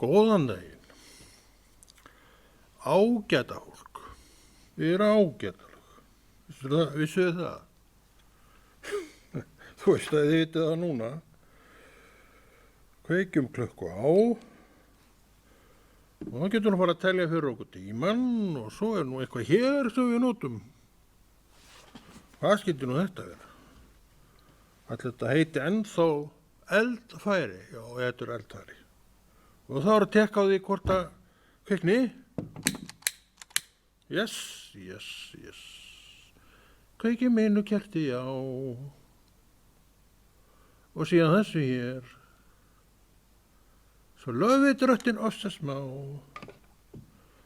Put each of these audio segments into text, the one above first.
Góðan daginn. Ágæta fólk. Við erum ágætaleg. Vissuð það? Þú veist að þið vitið það núna. Kveikjum klukku á. Og þá getum við fara að telja fyrir okkur tíman og svo nú eitthvað hér sem við notum. Hvað skyldi nú þetta vera? Ætli þetta heiti ennþá eldfæri. Já, þetta er eldfæri. Og þá er að tekka á því hvort að kvikni. Yes. Kveiki minu kerti, já. Og síðan þessu hér. Svo löfi dröttin ossa smá.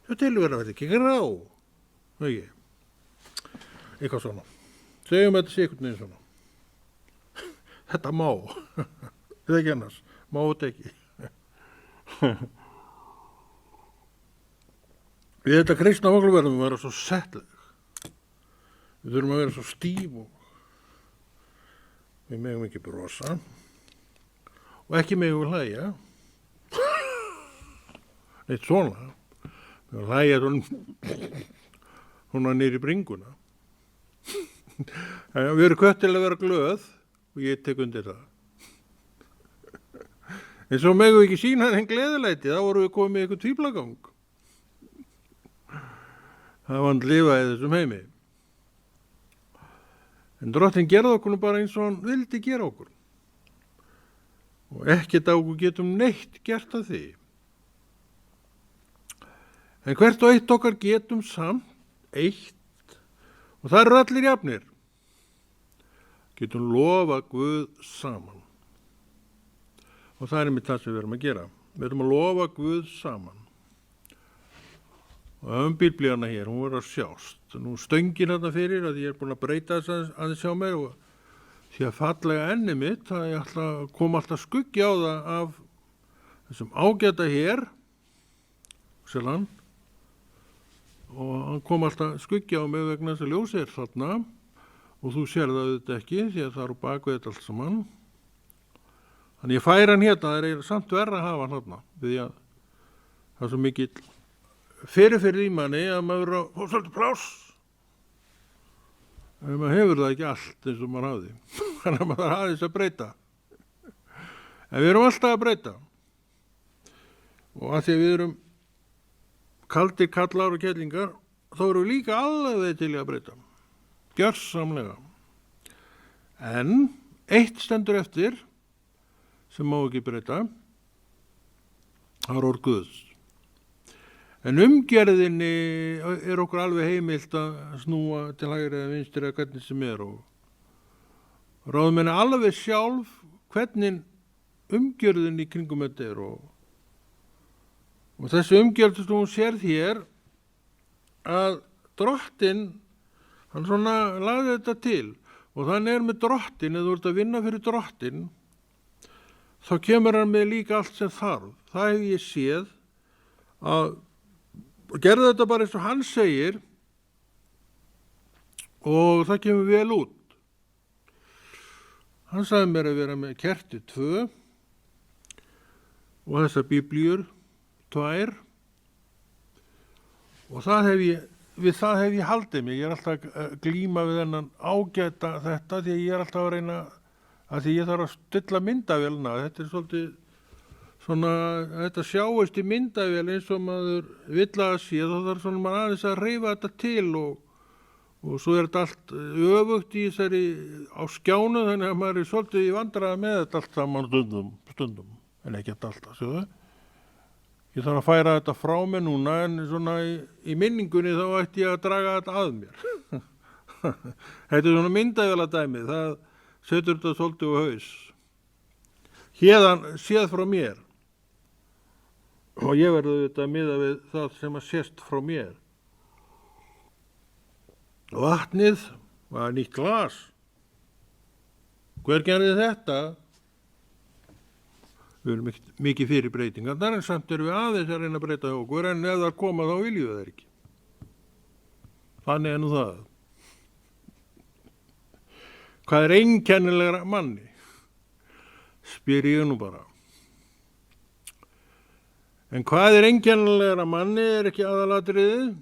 Svo tilverða verði ekki grá. Ekki. Eitthvað svona. Segjum þetta sé einhvern veginn svona. Þetta má. Þetta ekki annars. Má þetta ekki. Við þetta kristna okkur verðum að vera svo settleg. Við þurfum að vera svo stíf og við megum ekki brosa og ekki megum hlæja. Neitt svona. Við hlæja svona niður í bringuna. Við erum hvött til að vera glöð og ég tek undir það. En svo megum við ekki sína þenn gleðilæti, þá vorum við komið í eitthvað tvíblagang. Það var hann lifað í þessum heimi. En Drottinn gerði okkur bara eins og hann vildi gera okkur. Og ekkert á okkur getum neitt gert að því. En hvert og eitt okkar getum samt eitt, og það eru allir jafnir. Getum lofa Guð saman. Og það er einmitt það sem við erum að gera. Við erum að lofa Guð saman. Og höfum bíblíana hér, hún verður að sjást. Nú stöngin þetta fyrir að ég er búin að breyta þess að sjá mér og því að fallega enni mitt, að ég kom alltaf skuggi á það af þessum ágæta hér, Selan, og hann kom alltaf skuggi á mig vegna þess að ljósið er þarna og þú sér það auðvitað ekki því að það eru bakvið þetta allt saman. Þannig ég færi hann hérna, það er samt verra að hafa hann hérna, því að það er svo mikill fyrir í manni að maður er að fá svolítið pláss. En maður hefur það ekki allt eins og maður hafði. Þannig að maður hafði þess að breyta. En við erum alltaf að breyta. Og að því að við erum kaldir kallar og kellingar, þá erum við líka alveg til að breyta. Gjörsamlega. En eitt stendur eftir, sem má ekki breyta, það er orð Guðs. En umgerðinni er okkur alveg heimilt að snúa til hægri eða vinstri eða hvernig sem er og ráðum henni alveg sjálf hvernig umgjörðinni í kringum þetta er og þessi umgjörð sem hún sérð hér að Drottinn, hann svona lagði þetta til og þannig er með Drottinn, eða þú ert að vinna fyrir Drottinn, þá kemur hann með líka allt sem þarf. Það hef ég séð að gerði þetta bara eins og hann segir og það kemur vel út. Hann sagði mér að vera með kerti 2 og þessar biblíur 2 og við það hef ég haldið mig. Ég er alltaf að glíma við þennan ágæta þetta því ég er alltaf að reyna að því ég þarf að stilla myndavélina. Þetta er svolítið svona, þetta sjáist í myndavél eins og maður vill að sé, þá þarf svona maður aðeins að hreyfa þetta til og svo er þetta allt öfugt í þessari á skjánu, þannig að maður er svolítið í vandræði með þetta allt saman stundum, en ekki alltaf, sjáðu. Ég þarf að færa þetta frá mig núna, en svona í minningunni þá ætti ég að draga þetta að mér. Þetta er svona myndavéladæmi, það setur þetta svolítið á haus. Hérðan séð frá mér, og ég verði þetta miða við það sem að sést frá mér. Vatnið var nýtt glas. Hver gerði þetta? Við erum mikið fyrir breytingar, en samt erum við aðeins að reyna að breyta okkur, en ef það koma þá viljum við það ekki. Þannig er nú það. Hvað er einkennilegra manni? Spyr ég nú bara. En hvað er einkennilegra manni er ekki aðalatriðið,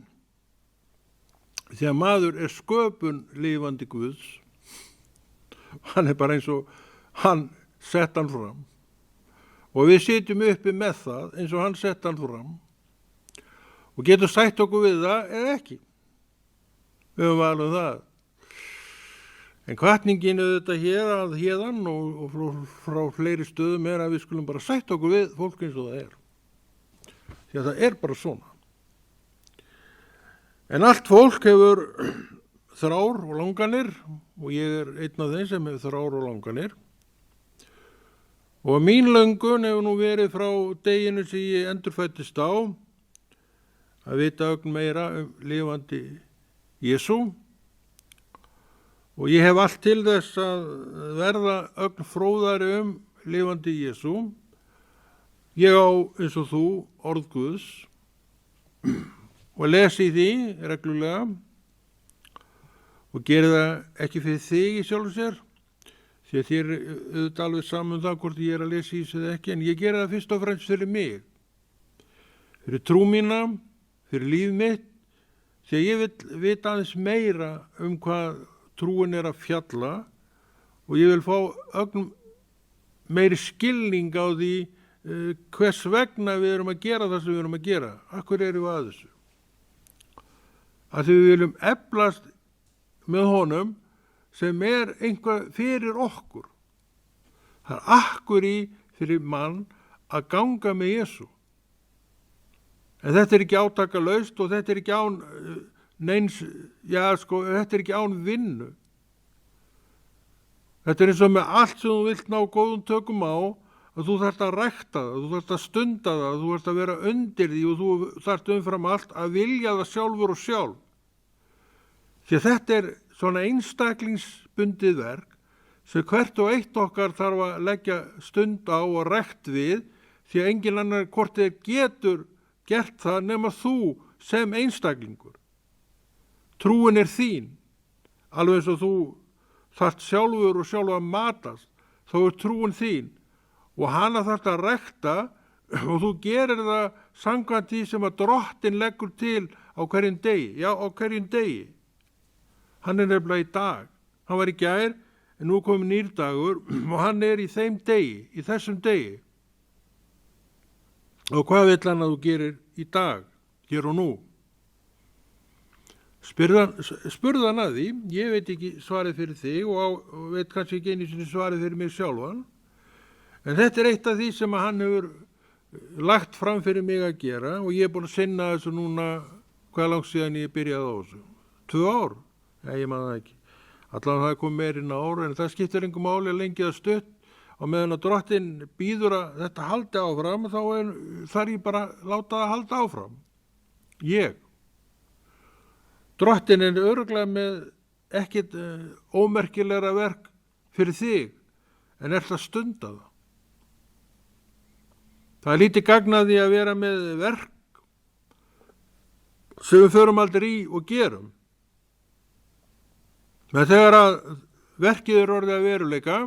því að maður er sköpun lifandi Guðs. Hann er bara eins og hann sett hann fram. Og við sitjum uppi með það eins og hann sett hann fram. Og getur sætt okkur við það eða ekki. Við höfum valið það. En hvatningin auðvitað hér að héðan og frá fleiri stöðum er að við skulum bara sætt okkur við fólk eins og það er. Því að það er bara svona. En allt fólk hefur þrár og langanir og ég er einn af þeim sem hefur þrár og langanir. Og mín löngun hefur nú verið frá deginu sem ég endurfættist á að vita ögn meira lifandi Jesú. Og ég hef allt til þess að verða ögn fróðari lifandi Jesú. Ég á eins og þú orð Guðs og lesi því reglulega og geri það ekki fyrir þig í sjálfu sér, því að þér auðvitað alveg saman það hvort ég er að lesa í þessu eða ekki, en ég geri það fyrst og fremst fyrir mig, fyrir trú mína, fyrir líf mitt, því að ég vil vita aðeins meira hvað trúin er að fjalla og ég vil fá ögn meiri skilning á því hvers vegna við erum að gera það sem við erum að gera. Akkur erum við að þessu? Að því við viljum eflast með honum sem er einhvað fyrir okkur. Það er akkur fyrir mann að ganga með Jesú. En þetta er ekki átakalaust og þetta er ekki án þetta er ekki án vinnu. Þetta er eins og með allt sem þú vilt ná góðum tökum á, að þú þarft að rækta það, þú þarft að stunda það, þú þarft að vera undir því og þú þarft umfram allt að vilja það sjálfur og sjálf. Því að þetta er svona einstaklingsbundið verk sem hvert og eitt okkar þarf að leggja stund á og rækt við, því að engin annar hvort þeir getur gert það nema þú sem einstaklingur. Trúin er þín, alveg eins og þú þarft sjálfur og sjálf að matast, þá er trúin þín. Og hana þarft að rækta og þú gerir það samkvæmt því sem að Drottinn leggur til á hverjum degi. Já, á hverjum degi. Hann er nefnilega í dag. Hann var í gær, en nú komið nýr dagur og hann er í þeim degi, í þessum degi. Og hvað vill hann að þú gerir í dag, hér og nú? Spurðu hann að því, ég veit ekki svarið fyrir þig og veit kannski ekki einu sinni svarið fyrir mig sjálfan. En þetta er eitt af því sem hann hefur lagt fram fyrir mig að gera og ég er búin að sinna þessu núna, hvað langt síðan ég byrjaði á þessu? 2 ár? Ja, ég man það ekki. Allavega það kom meirinn ár, en það skiptir engum máli að lengi það stutt og meðan að Drottinn býður að þetta haldi áfram, þá þarf ég bara að láta það halda áfram. Ég. Drottinn er örugglega með ekkert ómerkilegra verk fyrir þig, en er það stunda það. Það er lítið gagnaði að vera með verk sem við förum aldrei í og gerum. Men þegar að verkið er orðið að veruleika,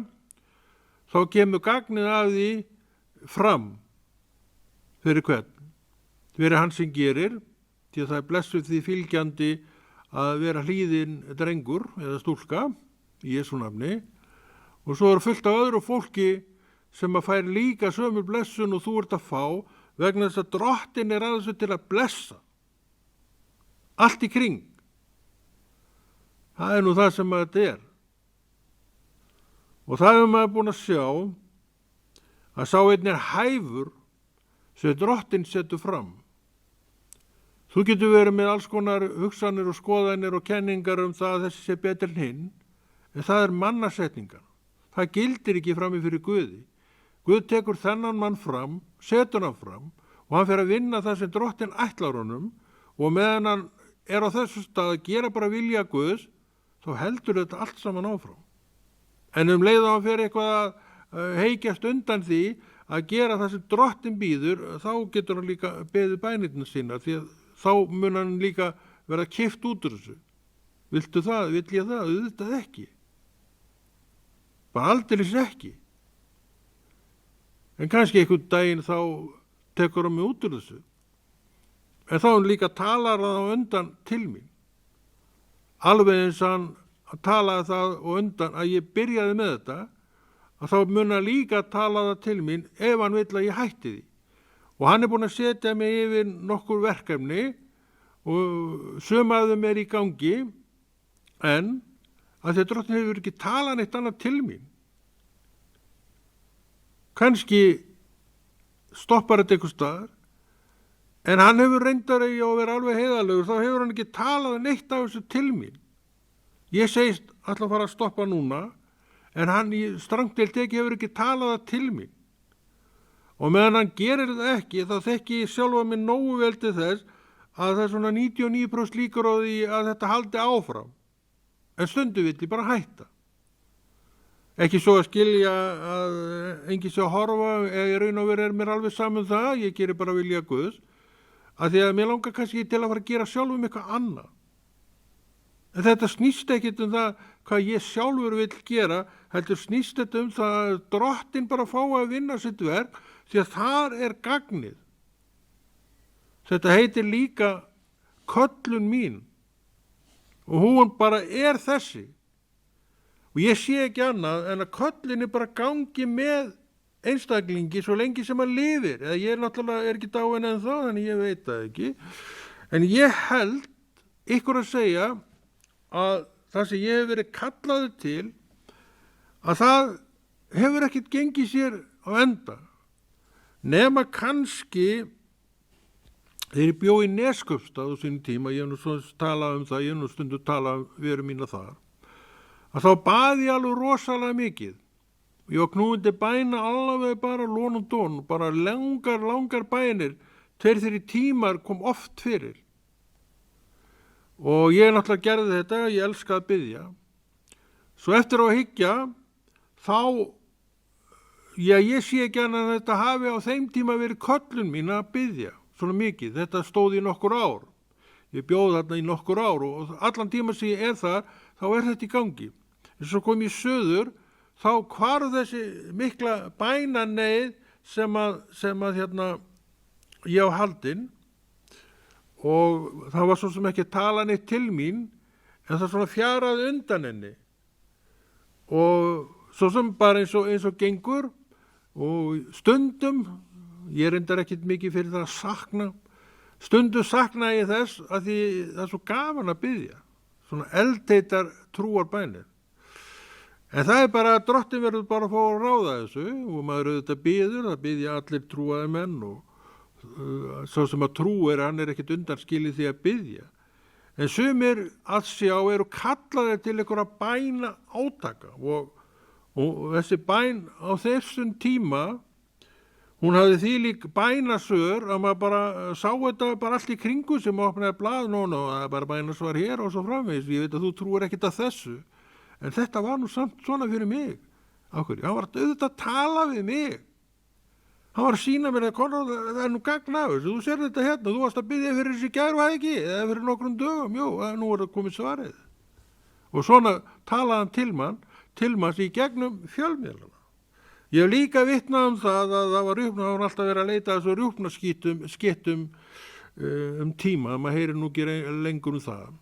þá kemur gagnið af því fram fyrir hvern. Fyrir hann sem gerir, því að það er blessuð því fylgjandi að vera hlýðin drengur eða stúlka í Jesú nafni og svo er fullt af öðru fólki sem að fær líka sömu blessun og þú ert að fá vegna þess að Drottinn er að þessu til að blessa. Allt í kring. Það er nú það sem þetta er. Og það er maður búin að sjá að sá einn er hæfur sem Drottinn setur fram. Þú getur verið með alls konar hugsanir og skoðanir og kenningar það að þessi sé betur en hinn, en það er mannasetningar. Það gildir ekki frammi fyrir Guði. Guð tekur þennan mann fram, setur hann fram og hann fer að vinna það sem Drottinn ætlar honum og meðan hann er á þessu stað að gera bara vilja Guðs, þá heldur þetta allt saman áfram. En leið að hann fer eitthvað að heikjast undan því að gera það sem Drottinn býður, þá getur hann líka beðið bænirna sína, því að þá mun hann líka verða kippt út úr þessu. Viltu það? Vill ég það? Auðvitað ekki. Bara aldeilis ekki. En kannski einhvern daginn þá tekur mig út úr þessu. En þá hann líka talar það á undan til mín. Alveg eins hann talaði það á undan að ég byrjaði með þetta, að þá mun hann líka tala það til mín ef hann vill að ég hætti því. Og hann búinn að setja mig yfir nokkur verkefni og sum af þeim í gangi, en að því Drottinn hefur ekki talað neitt annað til mín. Kannski stoppar þetta einhvers staðar, en hann hefur reyndar að vera alveg heiðarlegur, þá hefur hann ekki talað neitt af þessu til mín. Ég segist ætla að fara að stoppa núna, en hann í strangdeild hefur ekki talað það til mín. Og meðan hann gerir það ekki, þá þekki ég sjálfa mig nógu vel til þess að það er svona 99% líkur á því að þetta haldi áfram. En stundu vill ég bara hætta. Ekki svo að skilja að enginn sé að horfa, eða í raun og veru mér alveg saman það, ég gerir bara vilja Guðs, að því að mér langar kannski til að fara að gera sjálfum eitthvað annað. En þetta snýst ekkit það hvað ég sjálfur vill gera, heldur snýst þetta það að Drottinn bara fá að vinna sitt verk, því að þar gagnið. Þetta heitir líka köllun mín og hún bara þessi. Og ég sé ekki annað en að köllin bara gangi með einstaklingi svo lengi sem hann lifir. Eða ég náttúrulega ekki dáin en þá, þannig ég veit það ekki. En ég held ykkur að segja að það sem ég hef verið kallaður til, að það hefur ekkert gengið sér á enda. Nema kannski þegar ég bjó í Neskaupstað á sínum tíma, ég hef nú svona talað það, ég hef nú stundu talað veru mína þar, að þá baði ég alveg rosalega mikið. Ég var knúinn til bæna alveg bara lón og dón, bara langar bænir, 2-3 tímar kom oft fyrir. Og ég náttúrulega gerði þetta, ég elskaði að biðja. Svo eftir á að hyggja, þá, ég sé ekki annað að þetta hafi á þeim tíma verið köllun mín að biðja, svona mikið. Þetta stóð í nokkur ár. Ég bjóð þarna í nokkur ár og allan tíma sem ég þar, þá þetta í gangi. En svo kom ég söður, þá hvarf þessi mikla bænaneið sem að ég á haldinn, og það var svo sem ekki að tala neitt til mín, en það svona fjaraði undan henni. Og svo sem bara eins og gengur, og stundum, ég reyndar ekkit mikið fyrir það að sakna, stundum sakna ég þess að því það er svo gaman að biðja, svona eldheitar trúarbænir. En það bara að Drottinn verður bara að fá að ráða þessu, og maður auðvitað biður, það biðja allir trúaði menn, og svo sem að trúir, hann ekkit undanskilið því að biðja. En sumir að sjá eru kallaðir til einhverja bæna átaka, og þessi bæn á þessum tíma, hún hafði þvílík bænasör að maður bara sá þetta bara allt í kringu sem opnaði blað, það er bara bænasvar hér og svo framvegis, ég veit að þú trúir ekkit að þessu, en þetta var nú samt svona fyrir mig. Ákveður, hann var auðvitað að tala við mig. Hann var að sýna mér að Konráð, það er nú gagn af þessu, þú sér þetta hérna, þú varst að biðja fyrir þessi gær og ekki, eða fyrir nokkrum dögum, nú það komið svarið. Og svona talaði hann til manns í gegnum fjölmiðlana. Ég hef líka vitnað það að það var alltaf verið að leita þessu rjúpnaskittum tíma, maður heyrir nú ekki lengur það.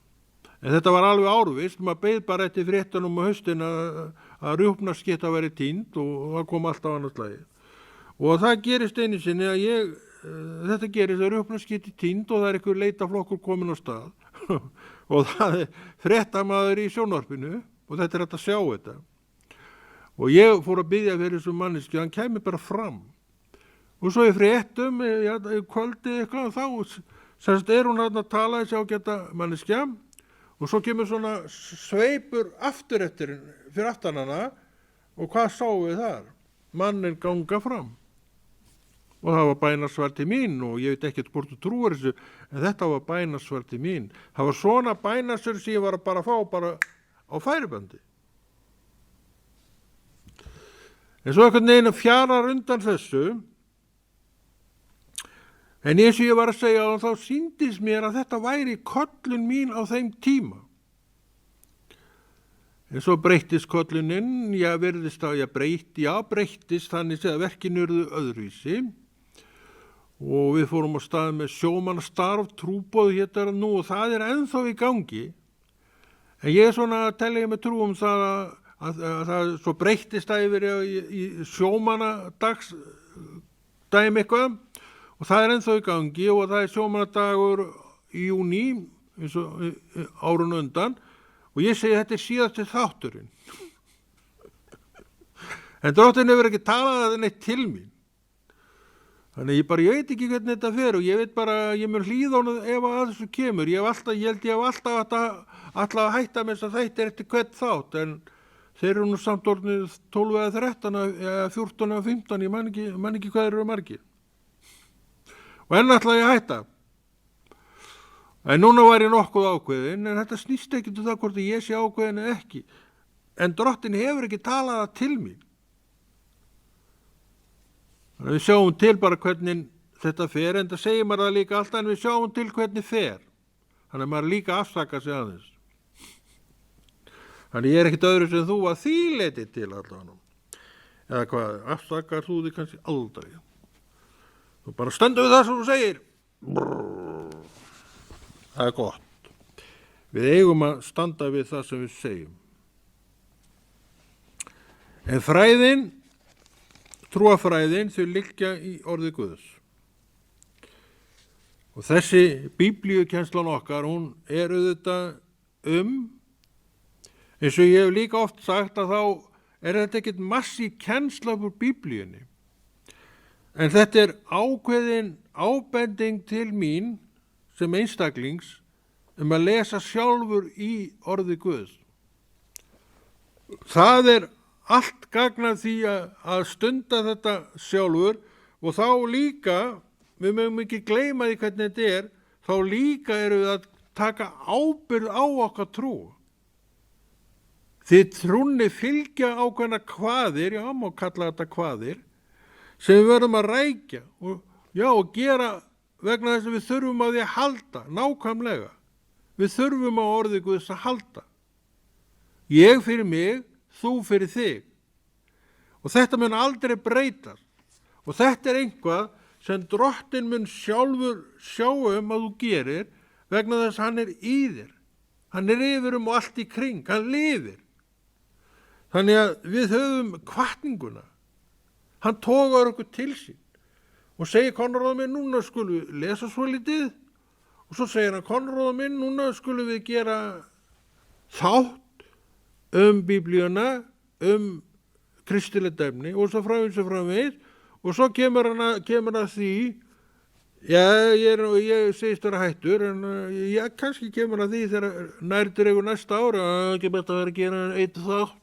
En þetta var alveg árvist, maður beið bara eftir fréttunum á haustin að rjúpnaskitta væri týnd og það kom alltaf annars lagi. Og það gerist einu sinni að þetta gerist að rjúpnaskitti týnd og það er einhver leitaflokkur komin á stað og það er fréttamaður í sjónvarpinu og þetta er hægt að sjá þetta. Og ég fór að biðja fyrir þessu manneskju, hann kæmi bara fram. Og svo í fréttum, kvöldi eitthvað, þá hún að tala þessi ágæta manneskja og svo kemur svona sveipur aftur eftir fyrir aftan hana og hvað sáum við þar? Mannin ganga fram. Og það var bænasvar til mín og ég veit ekkert hvort þú trúir þessu, en þetta var bænasvar til mín. Það var svona bænasvar sem ég var bara að fá bara á færibandi. En svo einhvern veginn fjarar undan þessu, en eins og ég var að segja, þá sýndist mér að þetta væri köllun mín á þeim tíma. En svo breyttist köllunin, breyttist þannig að verkin urðu öðruvísi og við fórum á stað með sjómannastarf, trúboð hétar nú og það ennþá í gangi. En ég svona að telja með trú það að það svo breyttist það yfir í sjómannadags dæmi eitthvað og það ennþá í gangi og það sjómannadagur í júní eins og árun undan og ég segi þetta síðasti þátturinn. En Drottinn hefur ekki talað neitt til mín. Þannig ég veit ekki hvernig þetta fer og ég veit bara að ég mun hlýða honum ef að þessu kemur. Ég held ég hef alltaf að hætta með þess að þetta eftir hvern þátt en þeir eru nú samt orðnir 12 eða 13 eða 14 eða 15, ég man ekki hvað eru margir. Og enn ætla ég að hætta. En núna var ég nokkuð ákveðin en þetta snýst ekki það hvort ég sé ákveðin eða ekki. En Drottinn hefur ekki talað það til mín. Þannig að við sjáum til bara hvernig þetta fer, en það segir maður það líka alltaf en við sjáum til hvernig fer. Þannig að maður líka afsaka sig aðeins. Þannig ég ekkert öðru sem þú að því leiti til allan. Eða hvað, afsakar þú því kannski aldrei. Þú bara stendur við það sem þú segir. Það gott. Við eigum að standa við það sem við segjum. En fræðin, trúarfræðin, þau liggja í orði Guðs. Og þessi biblíukennslan okkar, hún auðvitað eins og ég hef líka oft sagt að þá þetta ekkert massi kennsla úr biblíunni. En þetta ákveðin ábending til mín sem einstaklings að lesa sjálfur í orði Guðs. Það allt gagnað því að stunda þetta sjálfur og þá líka, við mögum ekki gleyma því hvernig þetta þá líka erum við að taka ábyrgð á okkar trú. Þið trúnni fylgja ákveðna kvaðir, já, má kalla þetta kvaðir, sem við verðum að rækja og gera vegna þess að við þurfum á því að halda, nákvæmlega. Við þurfum á orði Guðs að halda. Ég fyrir mig, þú fyrir þig. Og þetta mun aldrei breytast. Og þetta eitthvað sem Drottinn mun sjálfur sjá að þú gerir vegna þess að hann í þér. Hann yfir og allt í kring, hann lifir. Þannig að við höfum hvatninguna. Hann togar okkur til sín og segir Konráð minn, núna skulum við lesa svo litið og svo segir hann Konráð minn, núna skulum við gera þátt biblíuna, kristilegt efni og svo framvegis og svo kemur hann að því ég segist vera hættur en kannski kemur að því þegar nærtur ykkur næsta ára ekki best að vera að gera eitt þátt.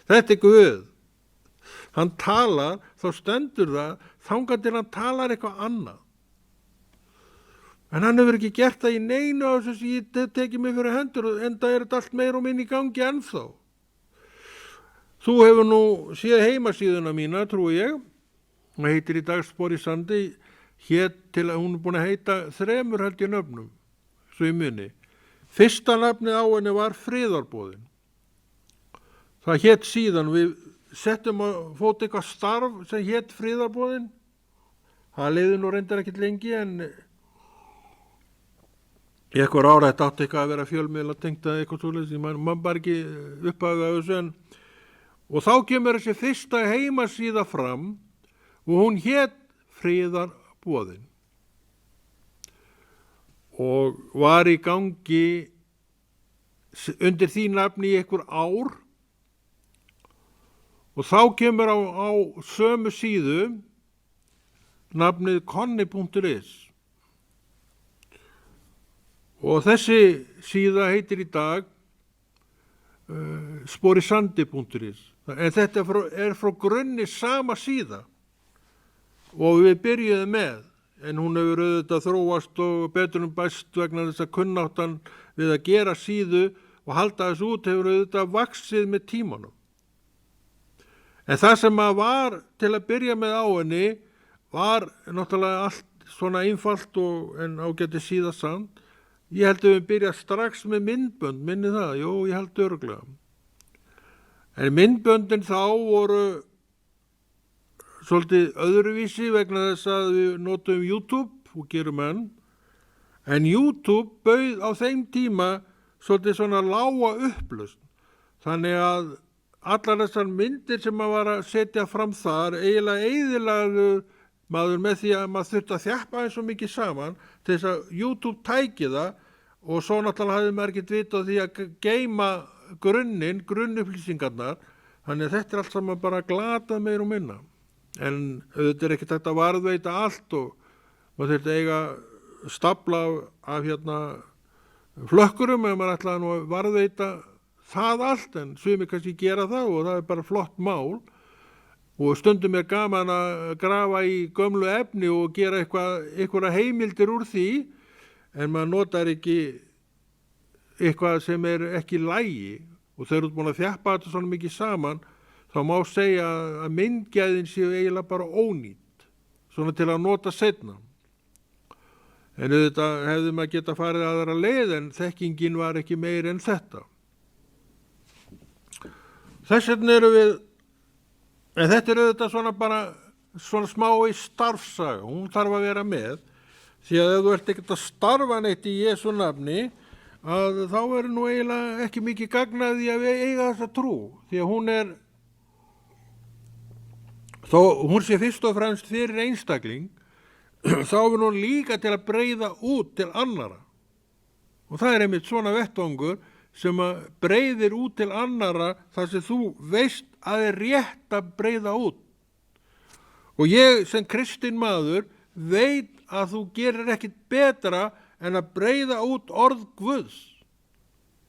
Þetta Guð. Hann talar, þá stendur það þangað til hann talar eitthvað annað. En hann hefur ekki gert það í neinu á þess að ég teki mig fyrir hendur en það þetta allt meir og minn í gangi ennþá. Þú hefur nú séð heimasíðuna mína, trúi ég. Hún heitir í dag Spor í sandi, hún búin að heita 3 held ég nöfnum, svo í muni. Fyrsta nafnið á henni var Friðarboðin. Það hét síðan, við settum á fót eitthvað starf sem hét Friðarboðin. Það leiði nú reyndar ekkert lengi en í eitthvað ára þetta átti eitthvað að vera fjölmiðla tengt að eitthvað svoleiðis, mann bara ekki upphafði af þessu og þá kemur þessi fyrsta heimasíða fram og hún hét Friðarboðin og var í gangi undir því nafni í einhver ár og þá kemur á sömu síðu nafnið konni.is og þessi síða heitir í dag sporisandi.is en þetta frá grunni sama síða og við byrjuðum með en hún hefur auðvitað þróast og betur bæst vegna þess að kunnáttan við að gera síðu og halda þessu út hefur auðvitað vaxið með tímanum. En það sem var til að byrja með á henni var náttúrulega allt svona einfalt en ágæti síða samt. Ég held að við byrja strax með myndbönd, minni það, jú, ég held örugglega. En myndböndin þá voru svolítið öðruvísi vegna þess að við notum YouTube og gerum en YouTube bauð á þeim tíma svolítið svona lága upplausn. Þannig að allar þessar myndir sem maður var að setja fram þar eiginlega eyðilagðu maður með því að maður þurfti að þjappa eins og mikið saman til þess að YouTube tæki það og svo náttúrulega hafði maður ekkert vit á því að geyma grunnupplýsingarnar. Þannig að þetta allt saman bara glatað meir og minna. En auðvitað ekkert hægt að varðveita allt og maður þurfti eiga stafla af flökkurum ef maður ætlaði nú að varðveita það allt, en sumir kannski gera það og það bara flott mál og stundum gaman að grafa í gömlu efni og gera einhverja heimildir úr því, en maður notar ekki eitthvað sem ekki í lagi. Og þegar þú ert búin að þjappa þetta svona mikið saman, þá má segja að myndgæðin séu eiginlega bara ónýtt, svona til að nota seinna. En auðvitað hefði maður geta farið aðra leið, en þekkingin var ekki meiri en þetta. Þess vegna en þetta auðvitað svona smá í starfsaga, hún þarf að vera með, því að ef þú ert ekkert að starfa neitt í Jesú nafni, að þá nú eiginlega ekki mikið gagnaði að við eiga þessa trú, því að þó hún sé fyrst og fremst fyrir einstakling, þá hún líka til að breiða út til annara. Og það einmitt svona vettvangur sem að breiðir út til annara þar sem þú veist að rétt að breiða út. Og ég sem kristinn maður veit að þú gerir ekkit betra en að breiða út orð Guðs.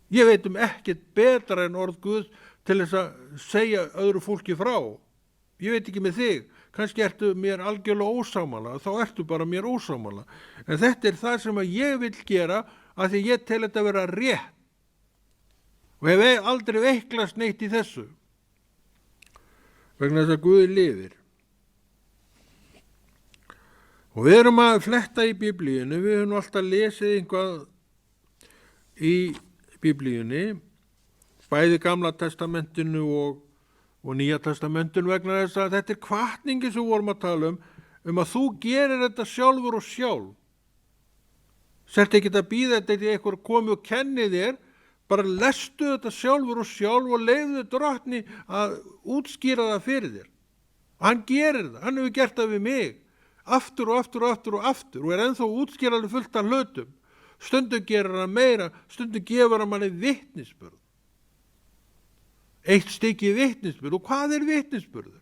Ég veit ekkert betra en orð Guðs til þess að segja öðru fólki frá. Ég veit ekki með þig, kannski ertu mér algjörlega ósámála, þá ertu bara mér ósámála. En þetta það sem að ég vil gera, af því ég tel þetta vera rétt. Og hef aldrei veiklast neitt í þessu, vegna þess að Guð lifir. Og við erum að fletta í Biblíunni, við höfum alltaf lesið einhvað í Biblíunni, bæði Gamla testamentinu og Nýja testamentinu, vegna þess að þetta hvatningi sem við vorum að tala um að þú gerir þetta sjálfur og sjálf. Sért ekki að bíða þetta til einhver komi og kenni þér, bara lestu þetta sjálfur og sjálf og leyfðu Drottni að útskýra það fyrir þér. Hann gerir það, hann hefur gert það við mig. Aftur og aftur og aftur og aftur og ennþá útskýrandi fullt af hlutum. Stundum gerir hann meira, stundum gefur hann manni vitnisburð. Eitt stykki vitnisburð. Og hvað vitnisburður?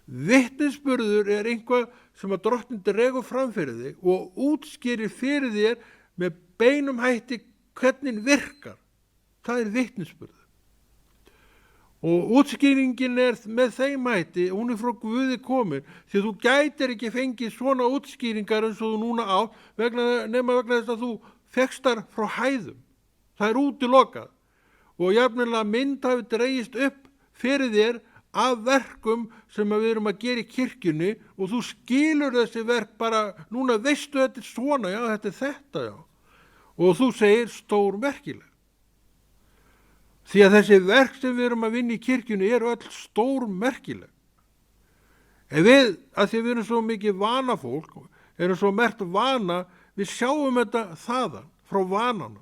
Vitnisburður einhvað sem að Drottinn dregur fram fyrir þig og útskýrir fyrir þér með beinum hætti hvernig virkar. Það vitnisburður. Og útskýringin með þeim hætti, hún frá Guði komin, því þú gætir ekki fengið svona útskýringar eins og þú núna á, nema vegna þess að þú fékkst þar frá hæðum. Það útilokað. Og jafnilega mynd hafi dregist upp fyrir þér af verkum sem við erum að gera í kirkjunni og þú skilur þessi verk bara, núna veistu þetta svona, já, þetta, já. Og þú segir stórmerkileg. Því að þessi verk sem við erum að vinna í kirkjunni öll stórmerkileg. Að því við erum svo mikið vanafólk, erum svo mert vana, við sjáum þetta þaðan, frá vananum.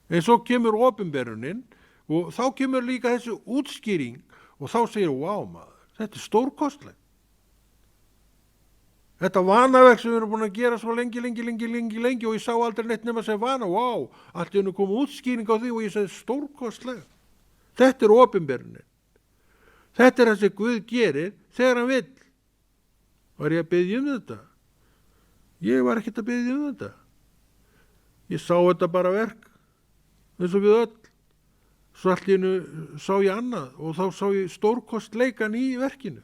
En svo kemur opinberunin og þá kemur líka þessi útskýring og þá segir, vá maður, þetta stórkostlegt. Þetta vanaverk sem við erum búin að gera svo lengi og ég sá aldrei neitt nema að segja vana, vá, allt í hennu kom útskýring á því og ég segi stórkostlega. Þetta opinberunin. Þetta það sem Guð gerir þegar hann vill. Var ég að biðja þetta? Ég var ekkert að biðja þetta. Ég sá þetta bara verk, eins og við öll. Svo allt í hennu sá ég annað og þá sá ég stórkostleikan í verkinu.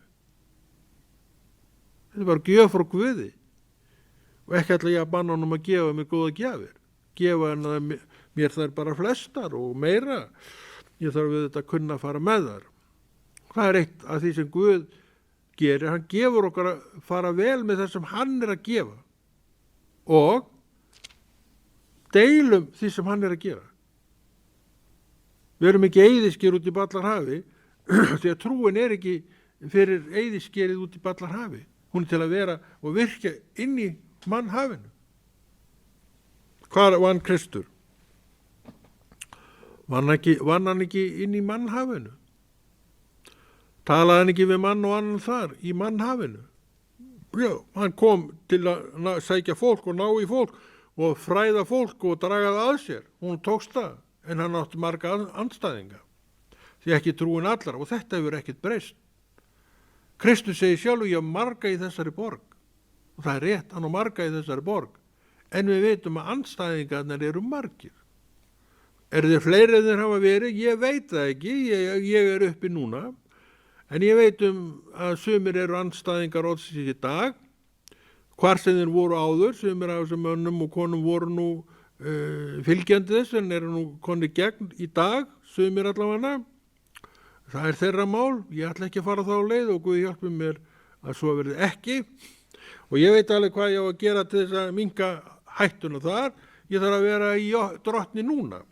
Þetta var gjöf frá Guði og ekki ætla ég að banna honum að gefa mér góða gjafir. Gefa hann að mér þær bara flestar og meira. Ég þarf við þetta að kunna fara með þar. Það eitt af því sem Guð gerir. Hann gefur okkar að fara vel með það sem hann að gefa og deilum því sem hann að gera. Við erum ekki eyðiskir út í ballarhafi því að trúin ekki fyrir eyðiskerið út í Ballarhafi. Hún er til að vera og virka inn í mannhafinu. Hvar vann Kristur? Vann hann ekki inn í mannhafinu? Talaði hann ekki við mann og annan þar í mannhafinu? Já, hann kom til að sækja fólk og ná í fólk og fræða fólk og draga það að sér. Hún tókst það, en hann átti marga andstæðinga. Því ekki trúin allar og þetta hefur ekkert breyst. Kristus segir sjálfur, ég á marga í þessari borg. Og það er rétt, hann á marga í þessari borg. En við veitum að andstæðingarnir eru margir. Eru þeir fleiri en þeir hafa verið? Ég veit það ekki, ég er uppi núna. En ég veit að sumir eru andstæðingar orðsins í dag. Hvar sem þeir voru áður, sumir af þessum mönnum og konum voru nú fylgjandi þess, en eru nú konni gegn í dag, sumir allavega. Það er þeirra mál, ég ætla ekki að fara þá leið og Guð hjálpi mér að svo verði ekki. Og ég veit alveg hvað ég á að gera til þess að minnka hættuna þar. Ég þarf að vera í drottni núna.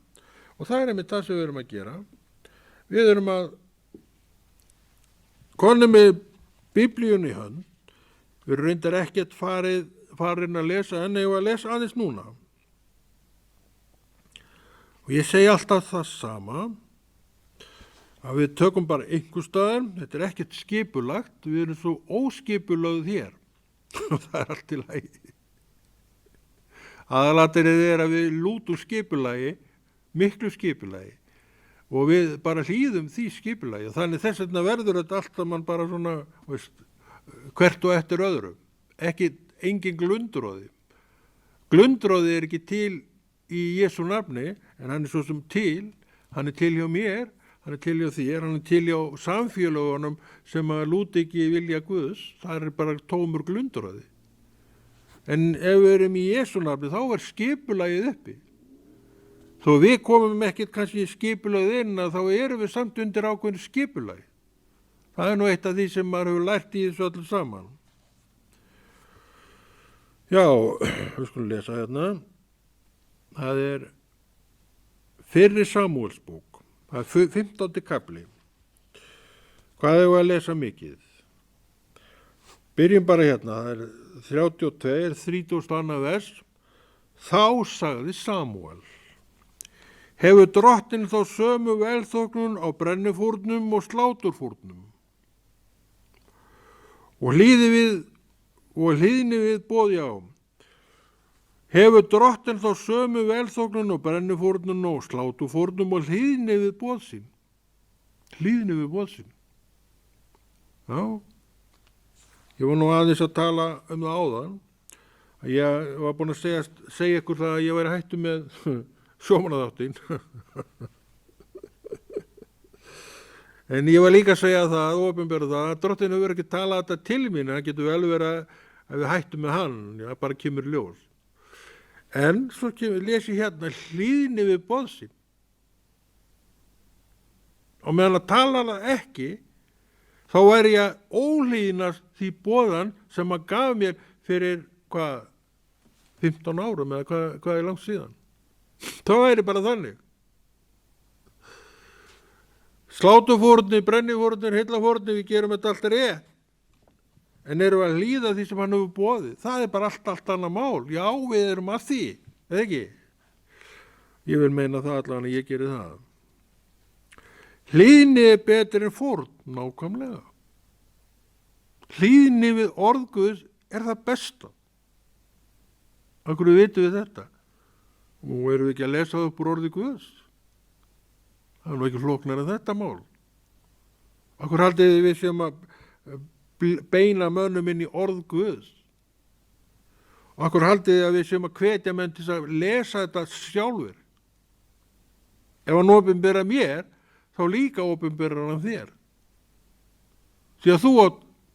Og það er einmitt það sem við erum að gera. Við erum að konu með Biblíun í hönd. Við erum reyndar ekkert farin að lesa en ég var að lesa aðeins núna. Og ég segi alltaf það sama. Að við tökum bara einhver staðar, þetta er ekkert skipulagt, við erum svo óskipulögð hér og það er allt í lagi. Aðalatrið er að við lútum skipulagi, miklu skipulagi og við bara hlýðum því skipulagi. Þannig þess vegna verður þetta alltaf mann bara svona, veist, hvert og eftir öðru, engin glundróði. Glundróði er ekki til í Jesú nafni, en hann er svo sem til, hann er til hjá mér, hann er til hjá þér, hann er til hjá samfélagunum sem að lúti ekki vilja Guðs, það er bara tómur glundróði. En ef við erum í Jesú nafni, þá er skipulagið uppi. Þó við komum ekkert kannski skipulagið inn, þá erum við samt undir ákveðinu skipulagi. Það er nú eitt af því sem maður hefur lært í þessu öllu saman. Já, við skulum lesa hérna. Það er fyrri Samúelsbók. Það er 15. kapli. Hvað hefur að lesa mikið? Byrjum bara hérna, það er 32, 32. vers. Þá sagði Samúel, hefur drottin þá sömu velþóknun á brennifúrnum og sláturfúrnum? Og hlýðni við boði á. Hefur drottin þá sömu velþóknun og brennifúrnum og sláturfúrnum og hlýðni við boð sín? Hlýðni við boð sín. Já. Ég var nú aðeins að tala það áðan. Ég var búin að segja ykkur það að ég væri hættu með sjómannaþáttinn. En ég var líka að segja það, opinbera það, að drottin hefur ekki talað þetta til mín, það getur vel verið að við hættum með hann, já, bara kemur ljós. En svo lesi hérna, hlýðni við boð sín. Og meðan að tala það ekki, þá væri ég óhlýðnast því boðan sem að gaf mér fyrir, 15 árum eða hvað er langt síðan. Þá væri bara þannig. Slátufórnir, brennifórnir, heillafórnir, við gerum þetta allt rétt. En erum við að hlýða því sem hann hefur boðið? Það er bara allt annað mál. Já, við erum að því, eða ekki? Ég vil meina það allan að ég geri það. Hlýðni er betur en fórn, nákvæmlega. Hlýðni við orð Guðs er það besta. Af hverju vitum við þetta? Nú erum við ekki að lesa upp úr orði Guðs. Það er nú ekki flóknar en þetta mál. Af hverju haldið við sem að beina mönnum inn í orð Guðs? Og af hverju haldið að við sem að hvetja menn til að lesa þetta sjálfur? Ef hann opinbera mér, þá líka opinberar hann þér. Því að þú á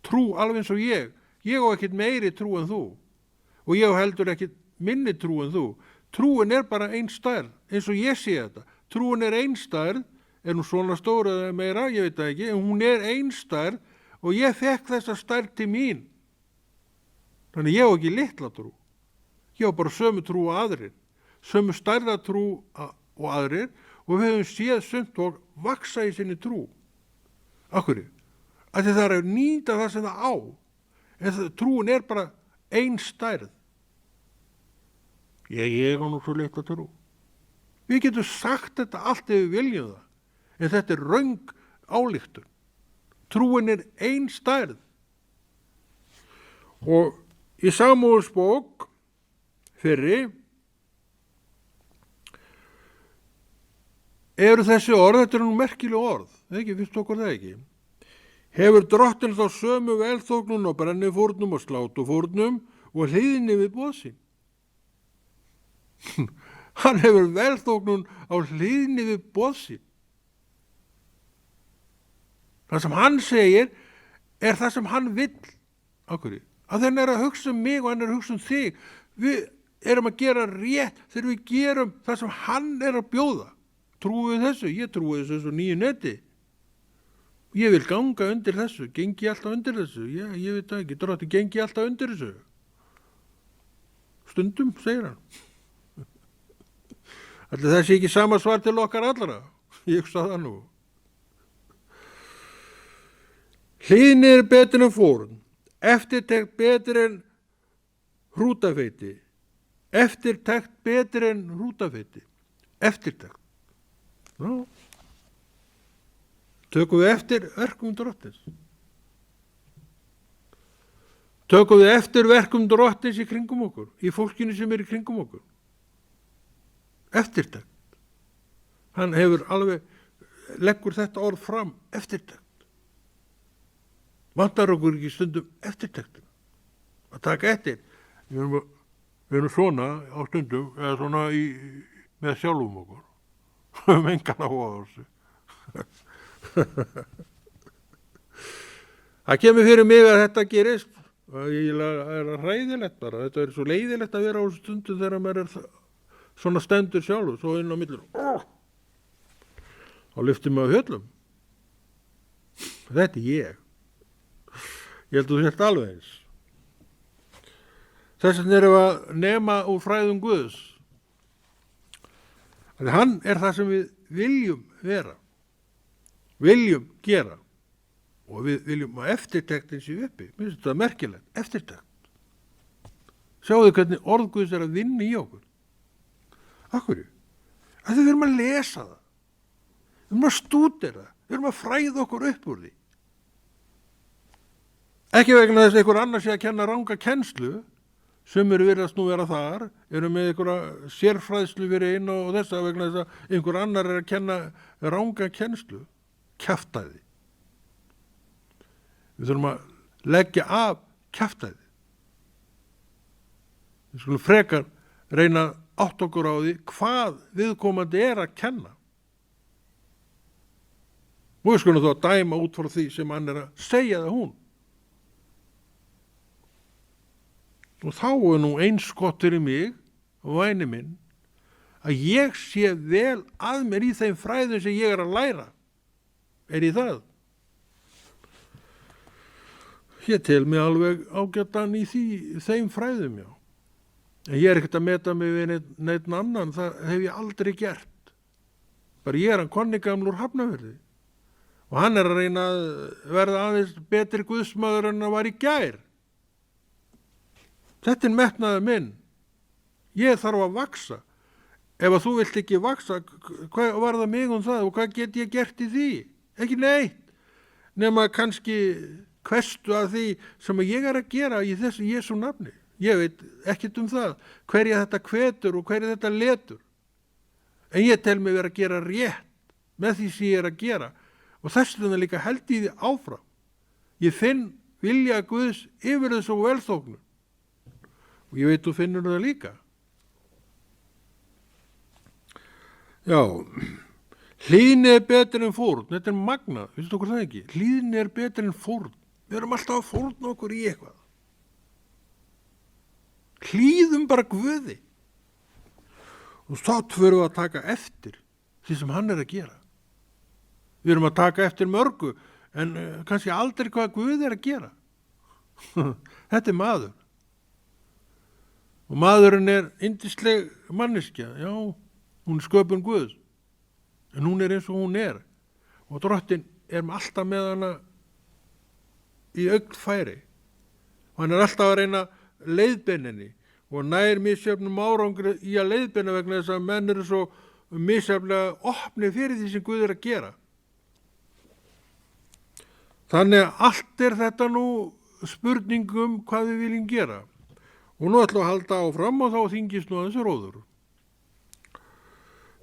trú alveg eins og ég á ekkert meiri trú en þú. Og ég heldur ekkert minni trú en þú. Trúin er bara ein stærð, eins og ég sé þetta. Trúin er ein stærð, er nú svona stóra eða meira, ég veit það ekki, en hún er ein stærð og ég fekk þessa stærð til mín. Þannig ég á ekki litla trú. Ég á bara sömu trú og aðrir. Sömu stærða trú og aðrir og við höfum séð sumt og vaksa í sinni trú. Af hverju? af því það er að nýta það sem það á. En trúin er bara ein stærð. Ég á nú svo litla trú. Við getum sagt þetta allt ef við viljum það, en þetta er röng ályktun. Trúin er ein stærð. Og í Samúelsbók fyrri eru þessi orð, þetta er nú merkileg orð, ekki, finnst okkur það ekki? Hefur drottinn þá sömu velþóknun og brennifórnum og slátufórnum og hlýðni við boð sín. Hann hefur velþóknun á hlýðni við boð sín. Það sem hann segir er það sem hann vill. Ákveðið. Að hann er að hugsa um mig og hann er að hugsa um þig. Við erum að gera rétt þegar við gerum það sem hann er að bjóða. Trúið við þessu? Ég trúið þessu nýju neti. Ég vil ganga undir þessu. Gengi alltaf undir þessu? Ég veit það ekki. Drottinn gengi alltaf undir þessu. Stundum, segir hann. Ætli það sé ekki sama svar til okkar allra. Ég hugsa það nú. Hlýðni er betur en fórn. Eftirtekt betur en hrútafeiti. Eftirtekt betur en hrútafeiti. Eftirtekt. Ná. Tökum við eftir verkum Drottins. Tökum við eftir verkum Drottins í kringum okkur, í fólkinu sem er í kringum okkur. Eftirtekt. Hann hefur alveg, leggur þetta orð fram, eftirtekt. Vantar okkur ekki stundum eftirtektina. Að taka eftir. Við erum svona á stundum, eða svona með sjálfum okkur. Við höfum engan áhuga á þessu. Það kemur fyrir mig að þetta gerist. Það er hræðilegt bara. Þetta er svo leiðilegt að vera á stundu þegar maður er svona stendur sjálfur, svo inn á millir. Þá lyftir maður höllum. Þetta er ég. Ég held að þú sért alveg eins. Þess vegna erum við að nema úr fræðum Guðs. Þannig hann er það sem við viljum vera. Viljum gera. Og við viljum að eftirtektin sé uppi. Mér finnst þetta merkilegt. Eftirtekt. Sjáðu hvernig orð Guðs er að vinna í okkur. Akkurju? Að við erum að lesa það. Við erum að stúdera það. Við erum að fræða okkur upp úr því. Ekki vegna þess að einhver annar sé að kenna ranga kennslu, sumir virðast nú vera þar, eru með einhverja sérfræðslu fyrir einu og þessa vegna þess að einhver annar er að kenna ranga kennslu, kjaftæði. Við þurfum að leggja af kjaftæði. Við skulum frekar reyna átt okkur á því hvað viðkomandi er að kenna. Og við skulum þá dæma út frá því sem hann er að segja það hún. Og þá er nú eins gott fyrir mig og væni minn að ég sé vel að mér í þeim fræðum sem ég er að læra. Er í það? Ég tel mig alveg ágættan í þeim fræðum, já. En ég er ekkert að meta mig við neitt annan, það hef ég aldrei gert. Bara ég er hann konnigamlur Hafnarfirði. Og hann er að reyna að verða aðeins betri guðsmaður en að var í gær. Þetta er metnaður minn. Ég þarf að vaksa. Ef að þú vilt ekki vaksa, hvað var það mig það og hvað get ég gert í því? Ekki neitt. Nema kannski hverstu að því sem ég er að gera í þessu Jesú nafni. Ég veit ekkert það. Hverja þetta hvetur og hverja þetta letur. En ég tel mig vera að gera rétt með því sem ég er að gera. Og þess vegna líka held í því áfram. Ég finn vilja Guðs yfir þessu velþóknun. Og ég veit þú finnur það líka. Já, hlýðni er betur en fórn. Þetta er magnað, veistu okkur það ekki? Hlýðni er betur en fórn. Við erum alltaf að fórna okkur í eitthvað. Hlýðum bara Guði. Og þá förum við að taka eftir því sem hann er að gera. Við erum að taka eftir mörgu, en kannski aldrei hvað Guði er að gera. Þetta er maður. Og maðurinn er yndisleg manneskja, já, hún er sköpun Guðs, en hún er eins og hún er. Og Drottinn er alltaf með hana í augnfæri. Hann er alltaf að reyna leiðbeininni og nær misjöfnum árangri í að leiðbeina vegna þess að menn eru svo misjaflega opni fyrir því sem Guð er að gera. Þannig að allt er þetta nú spurningum hvað við viljum gera. Og nú ætlum að halda áfram og þá þyngist nú aðeins róður.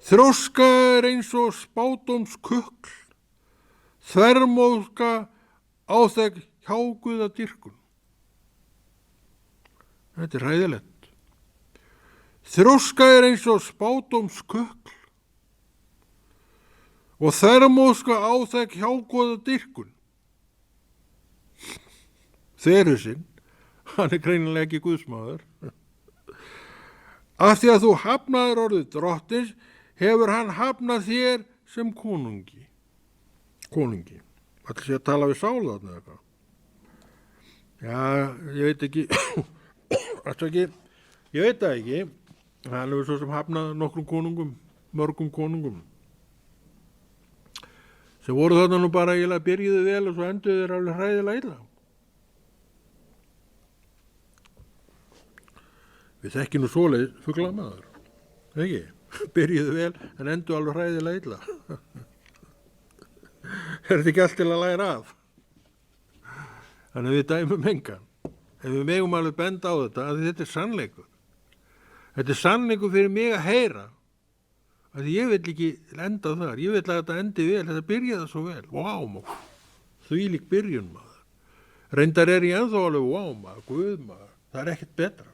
Þroska er eins og spádómskukl, þvermóðska áþekk hjáguðadýrkun. Þetta er hræðilegt. Þroska er eins og spádómskukl og þvermóðska áþekk hjáguðadýrkun. Þverusinn, hann er greinilega ekki guðsmaður. Af því að þú hafnaðir orðið drottins, hefur hann hafnað þér sem konungi. Ætli sé að tala við Sál þarna eða eitthvað? Já, ég veit ekki. Ég veit það ekki. Hann hefur svo sem hafnað nokkrum konungum, mörgum konungum. Sem voru þarna nú bara eiginlega byrjuðu vel og svo enduðu þeir alveg hræðilega illa. Við þekkjum nú svoleið fuglamaður, ekki? Byrjuðu vel en endu alveg hræðilega illa. Er þetta ekki allt til að læra af? Þannig að við dæmum engan. Ef við megum alveg benda á þetta, að þetta er sannleikur. Þetta er sannleikur fyrir mig að heyra. Að ég vil ekki enda þar. Ég vil að þetta endi vel. Þetta byrjaði svo vel. Vá, þvílík byrjun maður. Reyndar er ég ennþá alveg maður, Guð maður. Það er ekkert betra.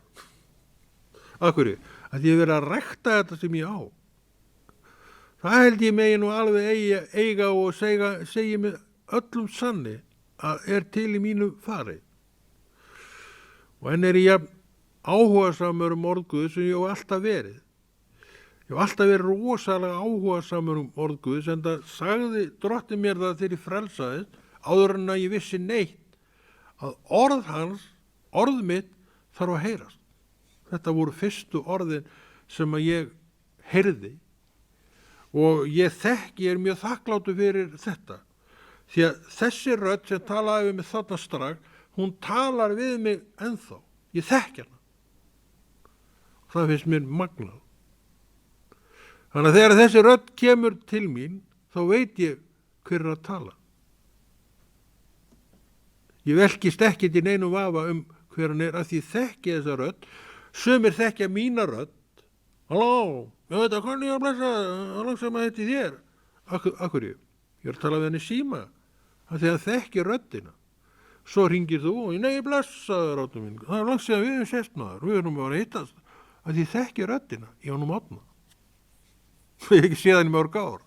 Af hverju? Að ég verið að rækta þetta sem ég á. Það held ég megi nú alveg eiga og segja með öllum sanni að er til í mínu fari. Og enn er ég áhugasamur orð Guðs sem ég hef alltaf verið. Ég hef alltaf verið rosalega áhugasamur orð Guðs en það sagði drottinn mér það þegar ég frelsaðist áður en að ég vissi neitt að orð mitt þarf að heyrast. Þetta voru fyrstu orðin sem að ég heyrði og ég er mjög þakkláttur fyrir þetta. Því að þessi rödd sem talaði við mig þarna strax, hún talar við mig ennþá. Ég þekki hana. Það finnst mér magnað. Þannig að þegar þessi rödd kemur til mín, þá veit ég hver er að tala. Ég velkist ekkert í neinum vafa hver hann er að því þekki þessa rödd. Sumir þekkja mína rödd. Halló, ég veit að hvernig ég að blessa, langsam að þetta þér. Akkurju, ég er að tala við henni síma, að því að þekki röddina. Svo ringir þú og nei, blessaður áttum minn. Það er langsam að við erum sérstnaðar, við erum bara að hittast, að því þekki röddina í honum átna. Ég hef ekki séð hann í mörg ár.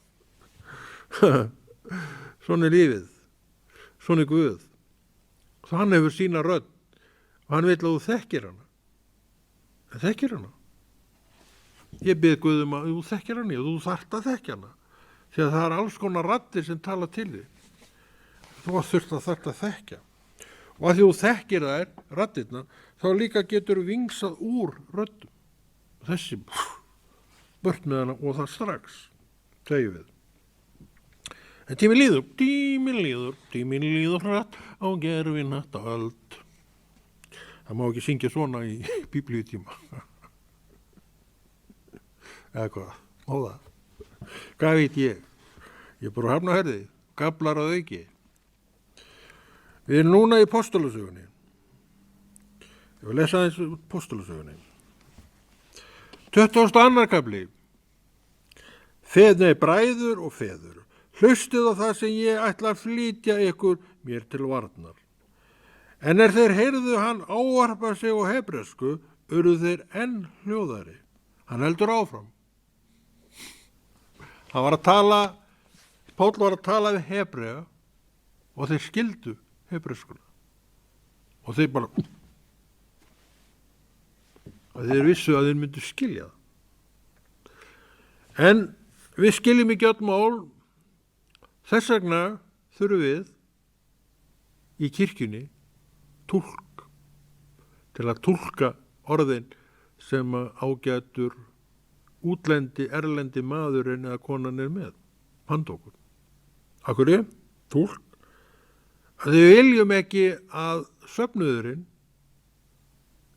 Svona er lífið, svona er Guð. Svo hann hefur sína rödd og hann vil að þú þekkir hana. Þekkir hana. Ég bið Guð að þú þekkir hana og þú þarft að þekkja hana. Því að það er alls konar raddir sem tala til þig. Þú þarft að þekkja. Og að því þú þekkir þær, raddirna, þá líka getur vingsað úr röddum. Þessi, burt með hana og það strax, segjum við. En tíminn líður hratt á gerfinnatt og öld. Það má ekki syngja svona í biblíutíma. Eða hvað? Má það? Hvað veit ég? Ég er bara að hafna herði. Gaflar að auki. Við erum núna í Postulasögunni. Ég vil lesa aðeins Postulasögunni. 22. kafli. Bræður og feður. Hlustið á það sem ég ætla að flytja ykkur mér til varnar. En þeir heyrðu hann ávarpa sig á hebresku, urðu þeir enn hljóðari. Hann heldur áfram. Páll var að tala við hebrea og þeir skildu hebreskuna. Og þeir bara, að þeir vissu að þeir myndu skilja það. En við skiljum ekki öll mál, þess vegna þurfum við í kirkjunni túlk til að túlka orðin sem ágætur erlendi maðurinn eða konan er með, handókun. Af hverju? Túlk. að við viljum ekki að söfnuðurinn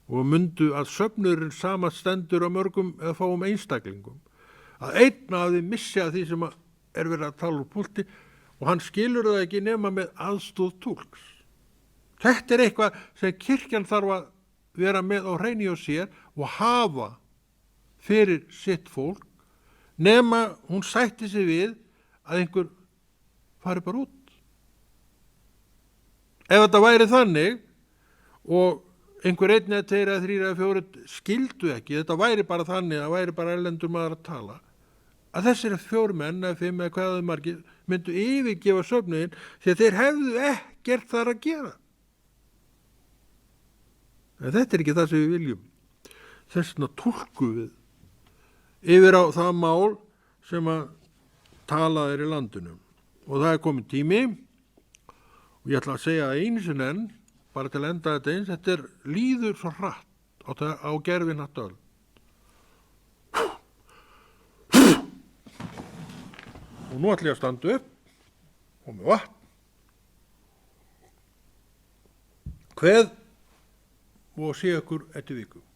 og mundu að söfnuðurinn samastendur á mörgum eða fáum einstaklingum, að einn af því missi að því sem er verið að tala úr púlti og hann skilur það ekki nema með aðstóð túlks. Þetta er eitthvað sem kirkjan þarf að vera með á hreinu og sér og hafa fyrir sitt fólk, nema hún sætti sig við að einhver fari bara út. Ef þetta væri þannig og einhver einn eða tveir eða þrír eða fjórir skildu ekki, þetta væri bara þannig, það væri bara erlendur maður að tala, að þessir fjórir menn eða fimm eða hvaða margir myndu yfirgefa söfnuðinn því að þeir hefðu ekkert þar að gera. En þetta er ekki það sem við viljum. Þess vegna túlkum við yfir á það mál sem að talað er í landinu. Og það er komið tími og ég ætla að segja einu sinni enn, bara til að enda þetta eins, þetta er líður svo hratt á gerfinhattöld. Og nú ætla ég að standa upp og með vatn. Kveð og sé ykkur eftir viku.